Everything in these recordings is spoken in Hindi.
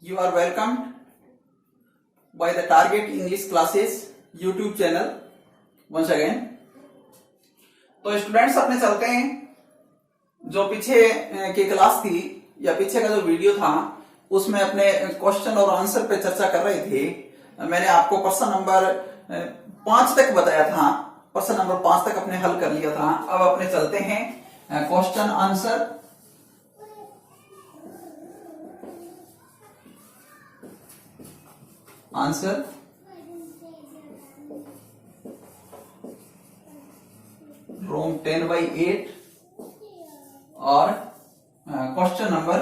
You are welcomed by the Target English Classes YouTube channel once again. तो स्टूडेंट्स अपने चलते हैं जो पीछे की क्लास थी या पीछे का जो वीडियो था उसमें अपने क्वेश्चन और आंसर पे चर्चा कर रहे थे। मैंने आपको प्रश्न नंबर 5 तक बताया था, प्रश्न नंबर 5 तक अपने हल कर लिया था। अब अपने चलते हैं क्वेश्चन आंसर। आंसर रोम 10/8 और क्वेश्चन नंबर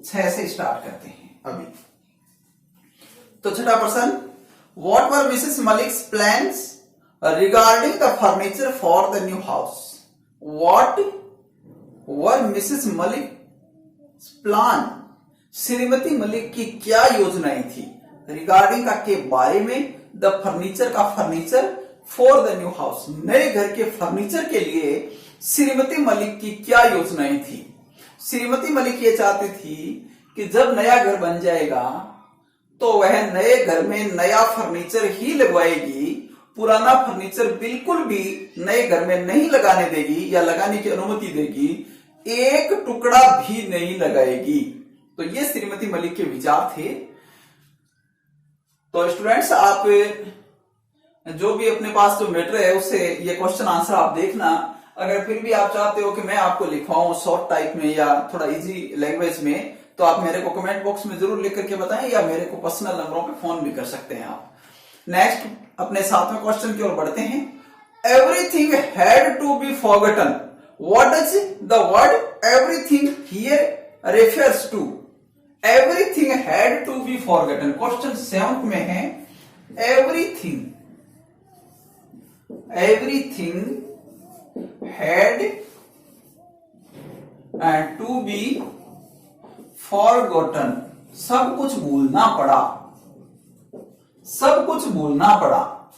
6 से स्टार्ट करते हैं अभी। तो छठा प्रश्न, what were Mrs Malik's plans regarding the furniture for the new house? What were Mrs Malik's plan, Shrimati Malik की क्या योजनाएं थी? रिगार्डिंग का के बारे में, द फर्नीचर का furniture, for the new house नए घर के फर्नीचर के लिए श्रीमती मलिक की क्या योजनाएं थी? श्रीमती मलिक ये चाहती थी कि जब नया घर बन जाएगा तो वह नए घर में नया फर्नीचर ही लगवाएगी, पुराना फर्नीचर बिल्कुल भी नए घर में नहीं लगाने देगी या लगाने की अनुमति देगी, एक टुकड़ा भी नहीं लगाएगी। तो ये श्रीमती मलिक के विचार थे। तो स्टूडेंट्स, आप जो भी अपने पास जो मैटर है उससे ये क्वेश्चन आंसर आप देखना। अगर फिर भी आप चाहते हो कि मैं आपको लिखवाऊं शॉर्ट टाइप में या थोड़ा इजी लैंग्वेज में, तो आप मेरे को कमेंट बॉक्स में जरूर लिख करके बताएं या मेरे को पर्सनल नंबरों पे फोन भी कर सकते हैं आप। नेक्स्ट अपने 7वें क्वेश्चन की ओर बढ़ते हैं। Everything had to be forgotten, what does the word everything here refers to? Everything had to be forgotten question 7 में है। Everything had to be forgotten, सब कुछ भूलना पड़ा, सब कुछ भूलना पड़ा।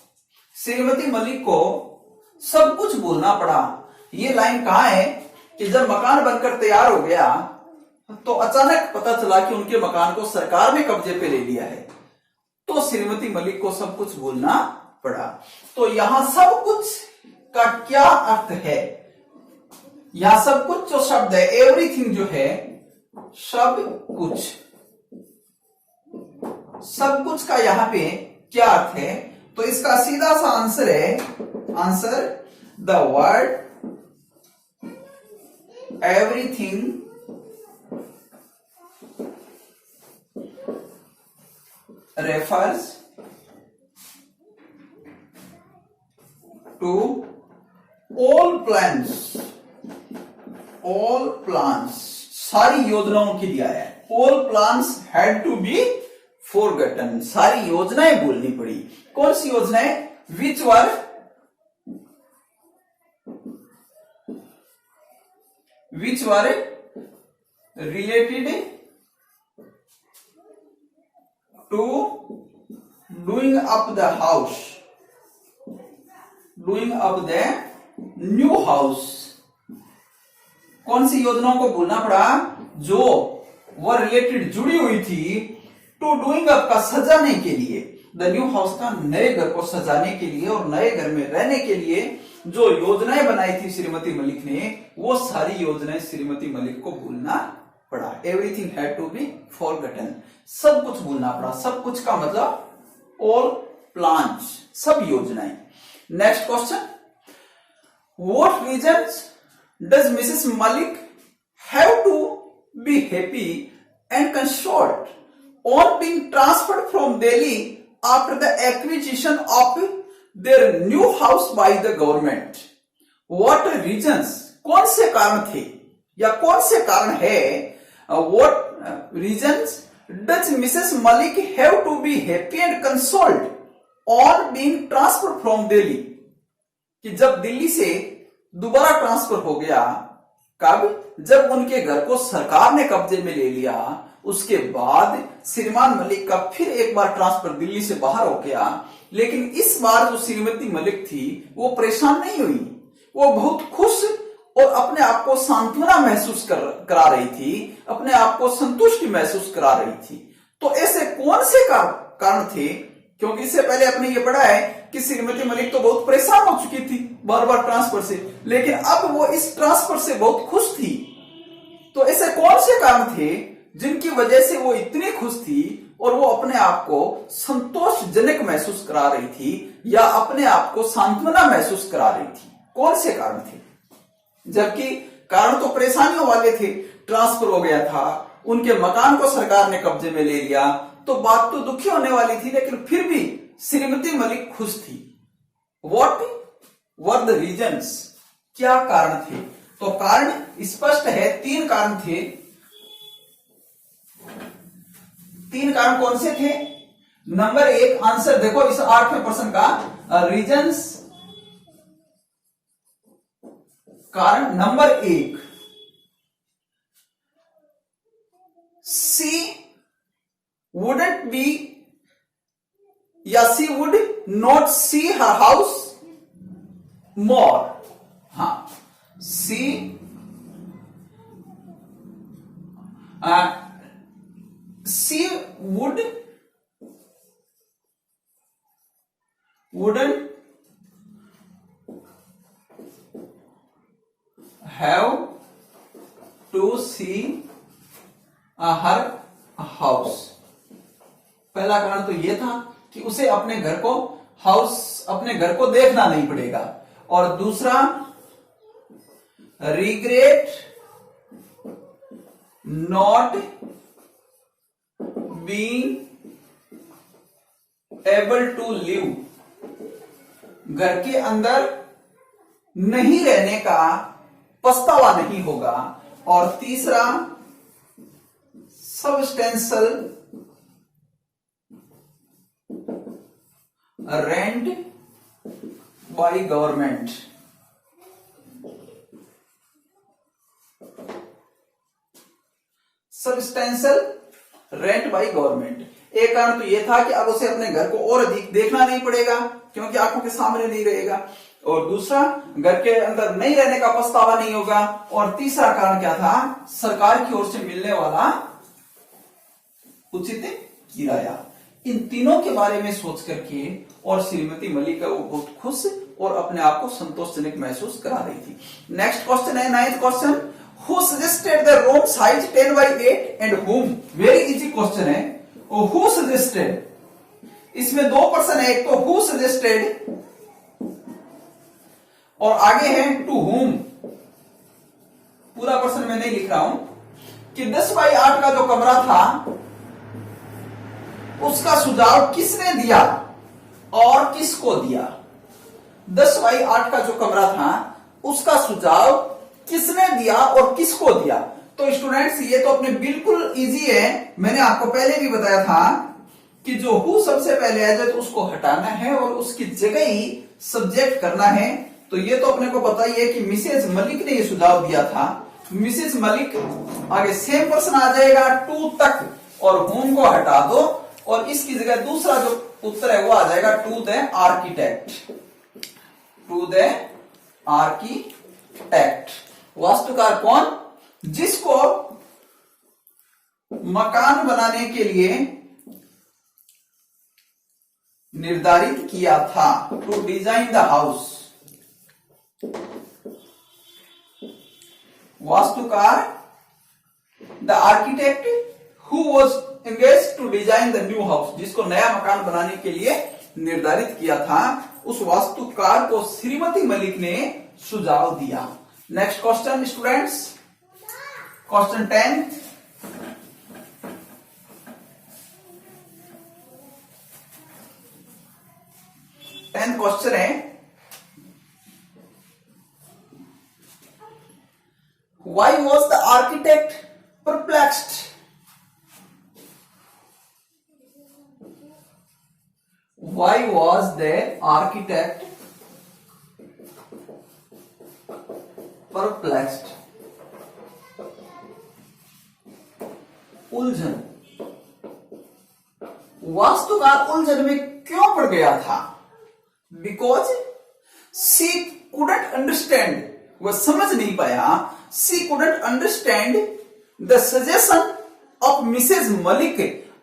श्रीमती मलिक को सब कुछ भूलना पड़ा। ये लाइन कहां है कि जब मकान बनकर तैयार हो गया तो अचानक पता चला कि उनके मकान को सरकार ने कब्जे पे ले लिया है, तो श्रीमती मलिक को सब कुछ भूलना पड़ा। तो यहां सब कुछ का क्या अर्थ है? यहां सब कुछ जो शब्द है, एवरीथिंग जो है, सब कुछ, सब कुछ का यहां पे क्या अर्थ है? तो इसका सीधा सा आंसर है, answer the word everything refers to all plans, all plans सारी योजनाओं के लिए आया है। All plans had to be forgotten, सारी योजनाएं भूलनी पड़ी। कौन सी योजनाएं? Which were related to doing up the house, doing up the new house. कौन सी योजनाओं को भूलना पड़ा? जो वह रिलेटेड जुड़ी हुई थी टू डूइंग अप का सजाने के लिए, द न्यू हाउस का नए घर को सजाने के लिए और नए घर में रहने के लिए जो योजनाएं बनाई थी श्रीमती मलिक ने, वो सारी योजनाएं श्रीमती मलिक को भूलना पड़ा। Everything had to be forgotten, सब कुछ भूलना पड़ा। सब कुछ का मतलब ऑल प्लान्स, सब योजनाएं। Next question, what reasons does Mrs. Malik have to be happy and consoled on being transferred from Delhi after the acquisition of their new house by the government? What reasons, कौन से कारण थे या कौन से कारण है? What reasons does Mrs. Malik have to be happy and consoled on being transferred from Delhi? कि जब दिल्ली से दोबारा ट्रांसफर हो गया, कब? जब उनके घर को सरकार ने कब्जे में ले लिया, उसके बाद श्रीमान मलिक का फिर एक बार ट्रांसफर दिल्ली से बाहर हो गया। लेकिन इस बार जो श्रीमती मलिक थी वो परेशान नहीं हुई, वो बहुत खुश और अपने आप को सांत्वना महसूस करा रही थी, अपने आप को संतुष्टि महसूस करा रही थी। तो ऐसे कौन से कारण थे? क्योंकि इससे पहले आपने ये पढ़ा है कि श्रीमती मलिक तो बहुत परेशान हो चुकी थी बार बार ट्रांसफर से, लेकिन अब वो इस ट्रांसफर से बहुत खुश थी। तो ऐसे कौन से कारण थे जिनकी वजह से वो इतनी खुश थी और वो अपने आप को संतोषजनक महसूस करा रही थी या अपने आप को सांत्वना महसूस करा रही थी? कौन से कारण थे? जबकि कारण तो परेशानियों वाले थे, ट्रांसफर हो गया था, उनके मकान को सरकार ने कब्जे में ले लिया, तो बात तो दुखी होने वाली थी, लेकिन फिर भी श्रीमती मलिक खुश थी। What were the reasons? क्या कारण थे? तो कारण स्पष्ट है, 3 कारण थे। 3 कारण कौन से थे? नंबर 1, आंसर देखो इस 8वें प्रश्न का, रीजंस। कारण नंबर 1, सी wouldn't be या सी would not see her house more। हाँ, सी wouldn't have to see her house। पहला कारण तो यह था कि उसे अपने घर को देखना नहीं पड़ेगा। और दूसरा, regret not being able to live, घर के अंदर नहीं रहने का पछतावा नहीं होगा। और तीसरा, substantial rent by government. Substantial rent by government. एक कारण तो यह था कि अब उसे अपने घर को और अधिक देखना नहीं पड़ेगा क्योंकि आंखों के सामने नहीं रहेगा। और दूसरा, घर के अंदर नहीं रहने का पछतावा नहीं होगा। और तीसरा कारण क्या था? सरकार की ओर से मिलने वाला उचित किराया। इन तीनों के बारे में सोच करके और श्रीमती मलिक वो बहुत खुश और अपने आप को संतोषजनक महसूस करा रही थी। नेक्स्ट क्वेश्चन है 9th question, who suggested the room size 10/8 and whom? Very easy question है। हु सजेस्टेड, इसमें 2 प्रश्न है, एक तो हु सजेस्टेड और आगे है टू whom। पूरा प्रश्न मैं नहीं लिख रहा हूं कि 10/8 का जो कमरा था उसका सुझाव किसने दिया और किसको दिया? 10/8 का जो कमरा था उसका सुझाव किसने दिया और किसको दिया? तो स्टूडेंट्स, ये तो अपने बिल्कुल इजी है। मैंने आपको पहले भी बताया था कि जो हु सबसे पहले आ जाए तो उसको हटाना है और उसकी जगह ही सब्जेक्ट करना है। तो ये तो अपने को पता ही है कि मिसेज मलिक ने ये सुझाव दिया था। मिसेज मलिक, आगे सेम प्रश्न आ जाएगा टू तक और होम को हटा दो और इसकी जगह दूसरा जो उत्तर है वो आ जाएगा to the architect. To the architect. वास्तुकार कौन? जिसको मकान बनाने के लिए निर्धारित किया था। To design the house. वास्तुकार, the architect who was engaged to design the new house, जिसको नया मकान बनाने के लिए निर्धारित किया था, उस वास्तुकार को श्रीमती मलिक ने सुझाव दिया। Next question students, question 10। Question है, why was the architect perplexed? Why was the architect perplexed? उलझन। वास्तुकार उलझन में क्यों पड़ गया था? Because she couldn't understand वह समझ नहीं पाया। She couldn't understand the suggestion of Mrs Malik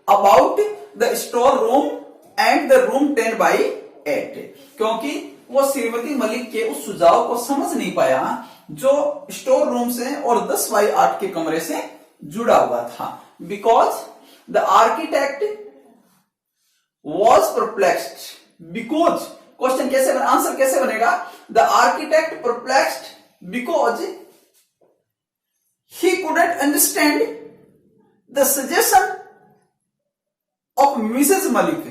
about the store room and the room 10/8, क्योंकि वो श्रीमती मलिक के उस सुझाव को समझ नहीं पाया जो स्टोर रूम से और 10/8 के कमरे से जुड़ा हुआ था। Because the architect was perplexed. Because question कैसे आंसर कैसे बनेगा? The architect perplexed because he couldn't understand the suggestion of Mrs Malik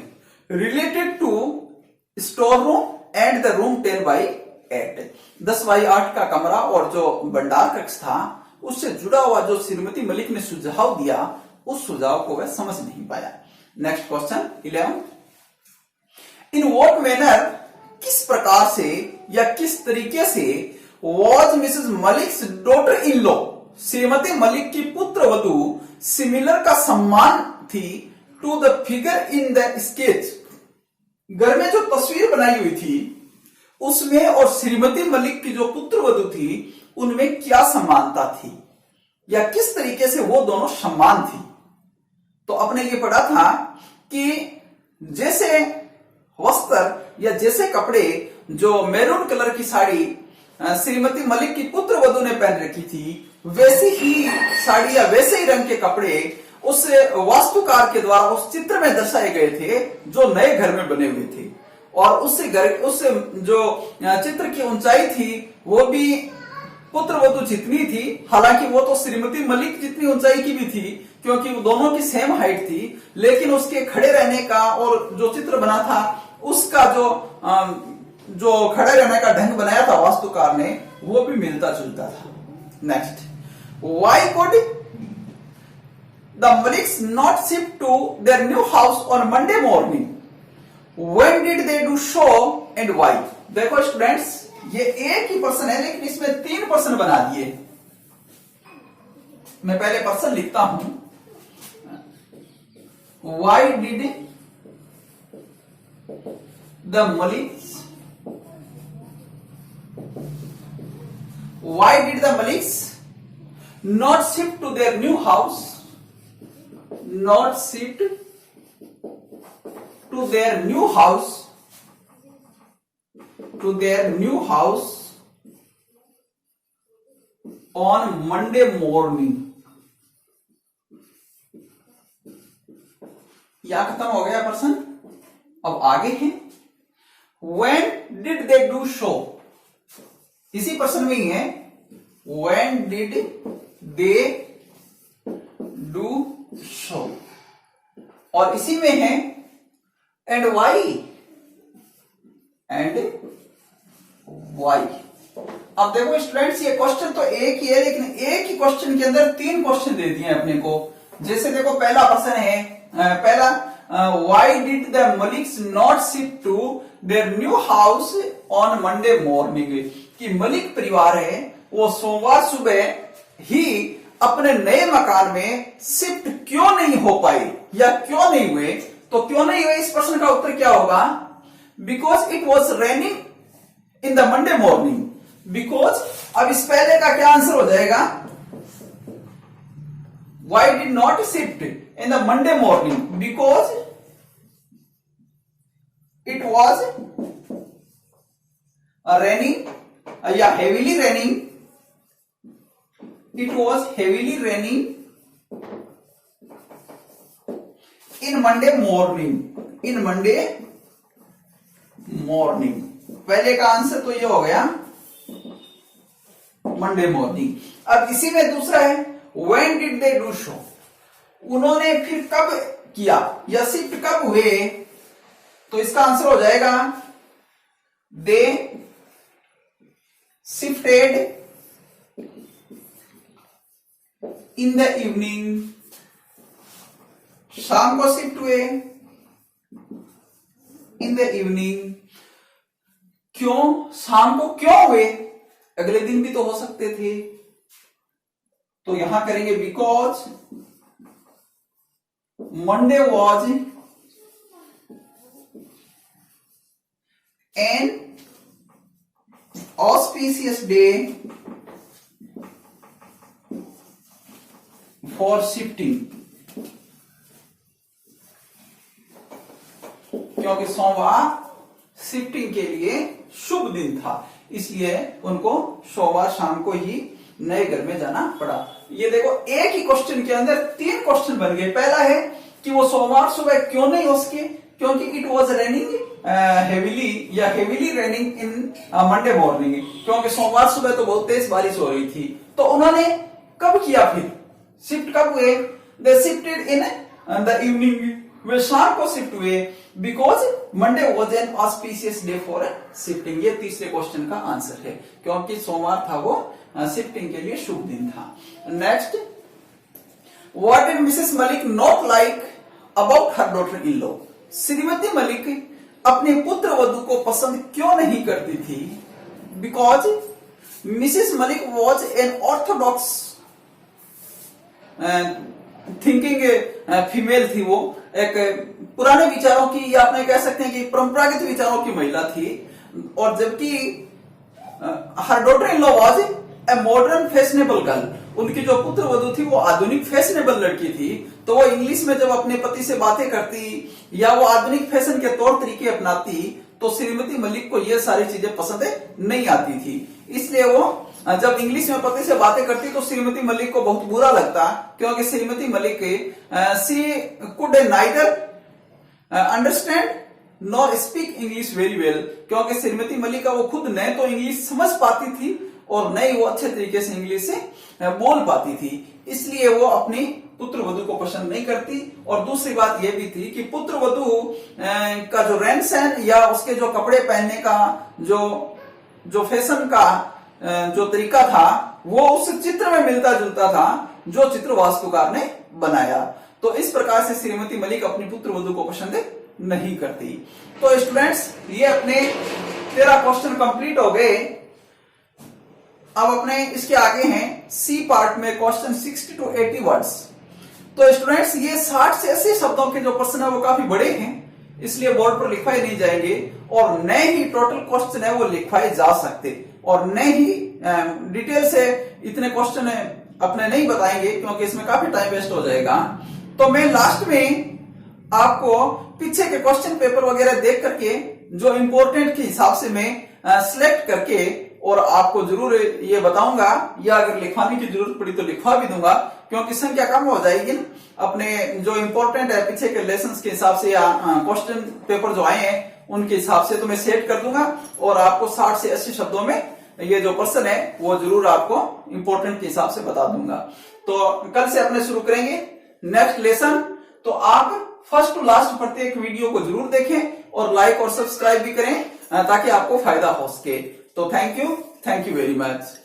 related to store room and the room 10/8। 10/8 का कमरा और जो भंडार कक्ष था उससे जुड़ा हुआ जो श्रीमती मलिक ने सुझाव दिया, उस सुझाव को वह समझ नहीं पाया। Next question 11, in what manner, किस प्रकार से या किस तरीके से was Mrs Malik's daughter in law, Shrimati Malik की पुत्र वधू सिमिलर का सम्मान थी to the figure in the sketch. घर में जो तस्वीर बनाई हुई थी उसमें और श्रीमती मलिक की जो पुत्र वधू थी उनमें क्या समानता थी या किस तरीके से वो दोनों समान थी? तो आपने ये पढ़ा था कि जैसे वस्त्र या जैसे कपड़े जो मैरून कलर की साड़ी श्रीमती मलिक की पुत्र वधू ने पहन रखी थी, वैसी ही साड़ी या वैसे ही रंग के कपड़े उस वास्तुकार के द्वारा उस चित्र में दर्शाए गए थे जो नए घर में बने हुए थे। और उस जो चित्र की ऊंचाई थी वो भी पुत्र वधू जितनी थी, हालांकि वो तो श्रीमती मलिक जितनी ऊंचाई की भी थी क्योंकि वो दोनों की सेम हाइट थी, लेकिन उसके खड़े रहने का और जो चित्र बना था उसका जो खड़े रहने का ढंग बनाया था वास्तुकार ने, वो भी मिलता जुलता था। Next, why could the Maliks not shift to their new house on Monday morning, when did they do so and why? देखो स्टूडेंट्स, ये एक ही पर्सन है लेकिन इसमें 3 पर्सन बना दिए। मैं पहले पर्सन लिखता हूं। Why did the Malik's, why did the Maliks not shift to their new house, not shift to their new house, to their new house on Monday morning? या खत्म हो गया पर्सन। अब आगे है when did they do so, इसी पर्सन में ही है when did they do so, और इसी में है and why, and why। अब देखो स्टूडेंट्स, ये क्वेश्चन तो एक ही है लेकिन एक ही क्वेश्चन के अंदर 3 क्वेश्चन दे दिए अपने को। जैसे देखो पहला पर्सन है, पहला why did the Maliks not shift to their new house on Monday morning, कि मलिक परिवार है वो सोमवार सुबह ही अपने नए मकान में शिफ्ट क्यों नहीं हो पाए या क्यों नहीं हुए? तो क्यों नहीं हुए, इस प्रश्न का उत्तर क्या होगा? Because it was raining in the Monday morning. Because, अब इस पहले का क्या आंसर हो जाएगा? Why did not shift in the Monday morning, because it was raining या heavily raining, it was heavily raining in Monday morning, in Monday morning। पहले का आंसर तो ये हो गया मंडे मॉर्निंग। अब इसी में दूसरा है when did they do so, उन्होंने फिर कब किया या शिफ्ट कब हुए? तो इसका आंसर हो जाएगा they shifted in the evening, शाम को शिफ्ट हुए in the evening। क्यों शाम को क्यों हुए? अगले दिन भी तो हो सकते थे। तो यहां करेंगे because Monday was an auspicious day for shifting, क्योंकि सोमवार शिफ्टिंग के लिए शुभ दिन था, इसलिए उनको सोमवार शाम को ही नए घर में जाना पड़ा। ये देखो एक ही क्वेश्चन के अंदर 3 क्वेश्चन बन गए। पहला है कि वो सोमवार सुबह क्यों नहीं हो सके, क्योंकि इट वॉज रेनिंग हेविली या हेविली रेनिंग इन मंडे मॉर्निंग, क्योंकि सोमवार सुबह तो बहुत तेज बारिश हो रही थी। तो उन्होंने कब किया, फिर शिफ्ट कब हुए, they shifted in the evening, वे शाम को शिफ्ट हुए, because Monday was an auspicious day for shifting. ये तीसरे क्वेश्चन का आंसर है, क्योंकि सोमवार था वो शिफ्टिंग के लिए शुभ दिन था। Next, what did Mrs Malik not like about her daughter in law, Shrimati Malik अपने पुत्र वधू को पसंद क्यों नहीं करती थी, because Mrs Malik was an Orthodox thinking female थी, वो एक पुराने विचारों की या आपने कह सकते हैं कि परंपरागत विचारों की महिला थी, और जबकि हर daughter in law was a modern fashionable girl, उनकी जो पुत्र वधू थी वो आधुनिक फैशनेबल लड़की थी। तो वो इंग्लिश में जब अपने पति से बातें करती या वो आधुनिक फैशन के तौर तरीके अपनाती, तो श्रीमती मलिक को ये सारी चीजें पसंद नहीं आती थी। इसलिए वो जब इंग्लिश में पति से बातें करती तो श्रीमती मलिक को बहुत बुरा लगता, क्योंकि Shrimati Malik she could neither understand nor speak English very well, क्योंकि श्रीमती मलिक का वो खुद न तो इंग्लिश समझ पाती थी और न ही वो अच्छे तरीके से इंग्लिश से बोल पाती थी। इसलिए वो अपनी पुत्र वधू को पसंद नहीं करती। और दूसरी बात यह भी थी कि पुत्र वधू का जो रहन सहन या उसके जो कपड़े पहनने का जो फैशन का जो तरीका था वो उस चित्र में मिलता जुलता था जो चित्र वास्तुकार ने बनाया। तो इस प्रकार से श्रीमती मलिक अपनी पुत्र वधू को पसंद नहीं करती। तो स्टूडेंट्स, ये अपने 13 क्वेश्चन कंप्लीट हो गए। अब अपने इसके आगे हैं सी पार्ट में क्वेश्चन 60 to 80 वर्ड्स। तो स्टूडेंट्स, ये 60 से 80 शब्दों के जो प्रश्न है वो काफी बड़े हैं, इसलिए बोर्ड पर लिखवाए नहीं जाएंगे, और न ही टोटल क्वेश्चन है वो लिखवाए जा सकते, और न ही डिटेल से इतने क्वेश्चन अपने नहीं बताएंगे, क्योंकि इसमें काफी टाइम वेस्ट हो जाएगा। तो मैं लास्ट में आपको पीछे के क्वेश्चन पेपर वगैरह देख करके जो इंपॉर्टेंट के हिसाब से मैं सिलेक्ट करके और आपको जरूर ये बताऊंगा, या अगर लिखवाने की जरूरत पड़ी तो लिखवा भी दूंगा, क्योंकि संख्या कम हो जाएगी ना। अपने जो इंपॉर्टेंट है पीछे के लेसन्स के हिसाब से या क्वेश्चन पेपर जो आए हैं उनके हिसाब से तो मैं सेट कर दूंगा, और आपको 60 से 80 शब्दों में ये जो प्रश्न है वो जरूर आपको इंपॉर्टेंट के हिसाब से बता दूंगा। तो कल से अपने शुरू करेंगे नेक्स्ट लेसन। तो आप फर्स्ट टू लास्ट प्रत्येक वीडियो को जरूर देखें और लाइक और सब्सक्राइब भी करें, ताकि आपको फायदा हो सके। तो थैंक यू वेरी मच।